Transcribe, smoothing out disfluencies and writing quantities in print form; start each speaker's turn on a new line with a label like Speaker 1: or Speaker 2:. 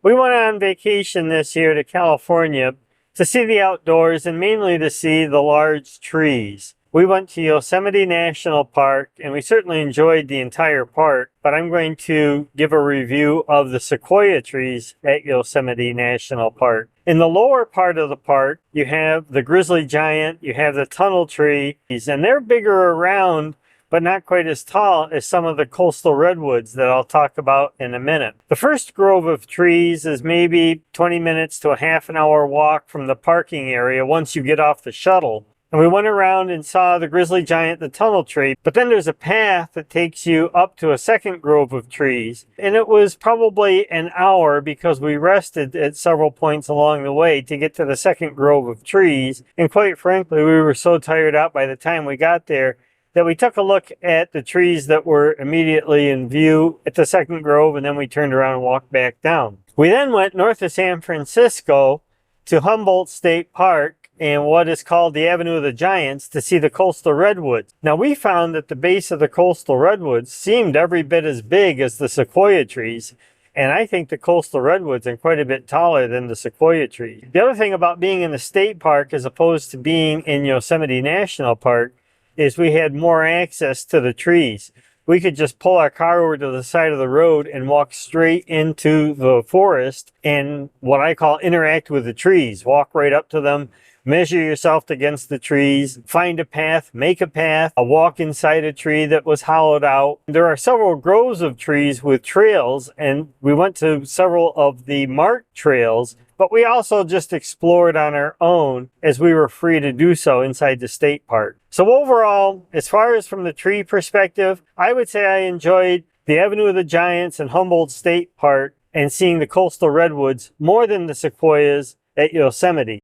Speaker 1: We went on vacation this year to California to see the outdoors and mainly to see the large trees. We went to Yosemite National Park and we certainly enjoyed the entire park, but I'm going to give a review of the Sequoia trees at Yosemite National Park. In the lower part of the park, you have the Grizzley Giant, you have the tunnel trees, and they're bigger around but not quite as tall as some of the coastal redwoods that I'll talk about in a minute. The first grove of trees is maybe 20 minutes to a half an hour walk from the parking area once you get off the shuttle. And we went around and saw the Grizzley Giant, the tunnel tree, but then there's a path that takes you up to a second grove of trees. And it was probably an hour because we rested at several points along the way to get to the second grove of trees. And quite frankly, we were so tired out by the time we got there that we took a look at the trees that were immediately in view at the second grove, and then we turned around and walked back down. We then went north of San Francisco to Humboldt State Park and what is called the Avenue of the Giants to see the coastal redwoods. Now, we found that the base of the coastal redwoods seemed every bit as big as the sequoia trees, and I think the coastal redwoods are quite a bit taller than the sequoia trees. The other thing about being in the state park as opposed to being in Yosemite National Park is we had more access to the trees. We could just pull our car over to the side of the road and walk straight into the forest and what I call interact with the trees. Walk right up to them, measure yourself against the trees, find a path, make a path, walk inside a tree that was hollowed out. There are several groves of trees with trails, and we went to several of the marked trails, but we also just explored on our own as we were free to do so inside the state park. So overall, as far as from the tree perspective, I would say I enjoyed the Avenue of the Giants and Humboldt State Park and seeing the coastal redwoods more than the sequoias at Yosemite.